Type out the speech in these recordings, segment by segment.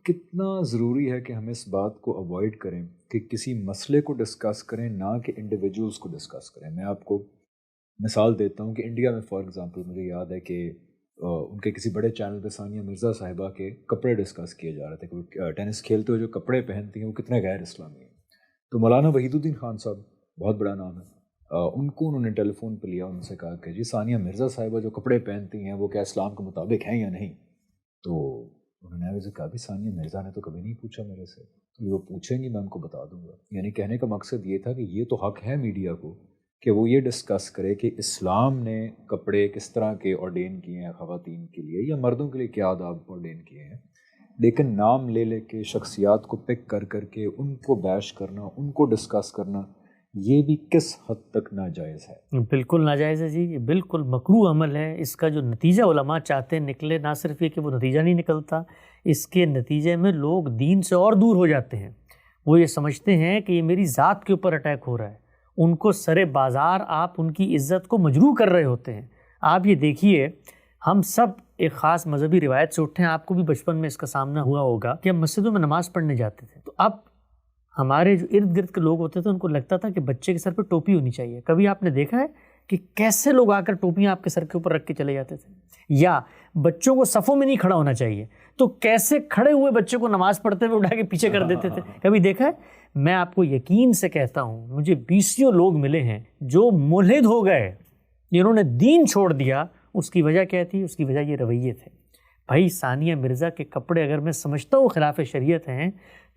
کتنا ضروری ہے کہ ہم اس بات کو اوائڈ کریں کہ کسی مسئلے کو ڈسکس کریں نہ کہ انڈیویجولس کو ڈسکس کریں. میں آپ کو مثال دیتا ہوں کہ انڈیا میں فار ایگزامپل مجھے یاد ہے کہ ان کے کسی بڑے چینل پہ ثانیہ مرزا صاحبہ کے کپڑے ڈسکس کیے جا رہے تھے کہ وہ ٹینس کھیلتے ہوئے جو کپڑے پہنتی ہیں وہ کتنے غیر اسلامی ہیں. تو مولانا وحید الدین خان صاحب بہت بڑا نام ہے, انہوں نے ٹیلی فون پہ لیا, ان سے کہا کہ جی ثانیہ مرزا صاحبہ جو کپڑے پہنتی ہیں وہ کیا اسلام کے مطابق ہیں یا نہیں. تو انہوں نے مجھے کہا بھی ثانیہ مرزا نے تو کبھی نہیں پوچھا میرے سے, تو وہ پوچھیں گی میں ان کو بتا دوں گا. یعنی کہنے کا مقصد یہ تھا کہ یہ تو حق ہے میڈیا کو کہ وہ یہ ڈسکس کرے کہ اسلام نے کپڑے کس طرح کے آرڈین کیے ہیں خواتین کے لیے یا مردوں کے لیے کیا آداب آرڈین کیے ہیں, لیکن نام لے لے کے شخصیات کو پک کر کر کے ان کو بیش کرنا, ان کو ڈسکس کرنا, یہ بھی کس حد تک ناجائز ہے؟ بالکل ناجائز ہے جی, یہ بالکل مکروہ عمل ہے. اس کا جو نتیجہ علماء چاہتے ہیں نکلے, نہ صرف یہ کہ وہ نتیجہ نہیں نکلتا, اس کے نتیجے میں لوگ دین سے اور دور ہو جاتے ہیں. وہ یہ سمجھتے ہیں کہ یہ میری ذات کے اوپر اٹیک ہو رہا ہے. ان کو سرے بازار آپ ان کی عزت کو مجروح کر رہے ہوتے ہیں. آپ یہ دیکھیے, ہم سب ایک خاص مذہبی روایت سے اٹھے ہیں, آپ کو بھی بچپن میں اس کا سامنا ہوا ہوگا کہ ہم مسجدوں میں نماز پڑھنے جاتے تھے, تو اب ہمارے جو ارد گرد کے لوگ ہوتے تھے ان کو لگتا تھا کہ بچے کے سر پہ ٹوپی ہونی چاہیے. کبھی آپ نے دیکھا ہے کہ کیسے لوگ آ کر ٹوپیاں آپ کے سر کے اوپر رکھ کے چلے جاتے تھے؟ یا بچوں کو صفوں میں نہیں کھڑا ہونا چاہیے تو کیسے کھڑے ہوئے بچے کو نماز پڑھتے ہوئے اٹھا کے پیچھے کر دیتے تھے؟ کبھی دیکھا ہے؟ میں آپ کو یقین سے کہتا ہوں, مجھے 20 لوگ ملے ہیں جو ملحد ہو گئے, جنہوں نے دین چھوڑ دیا. اس کی وجہ کیا تھی؟ اس کی وجہ یہ رویے تھے. بھائی ثانیہ مرزا کے کپڑے اگر میں سمجھتا ہوں خلاف شریعت ہیں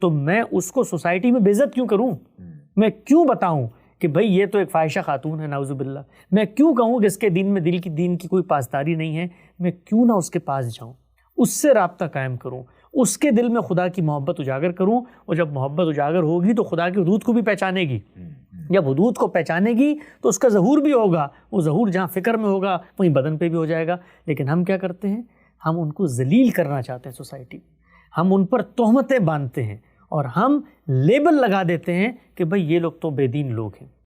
تو میں اس کو سوسائٹی میں بے عزت کیوں کروں؟ میں کیوں بتاؤں کہ بھائی یہ تو ایک فاحشہ خاتون ہے نعوذ باللہ؟ میں کیوں کہوں کہ اس کے دین میں دین کی کوئی پاسداری نہیں ہے؟ میں کیوں نہ اس کے پاس جاؤں, اس سے رابطہ قائم کروں, اس کے دل میں خدا کی محبت اجاگر کروں, اور جب محبت اجاگر ہوگی تو خدا کی حدود کو بھی پہچانے گی. جب حدود کو پہچانے گی تو اس کا ظہور بھی ہوگا. وہ ظہور جہاں فکر میں ہوگا وہیں بدن پہ بھی ہو جائے گا. لیکن ہم کیا کرتے ہیں؟ ہم ان کو ذلیل کرنا چاہتے ہیں سوسائٹی میں, ہم ان پر تہمتیں باندھتے ہیں اور ہم لیبل لگا دیتے ہیں کہ بھئی یہ لوگ تو بے دین لوگ ہیں.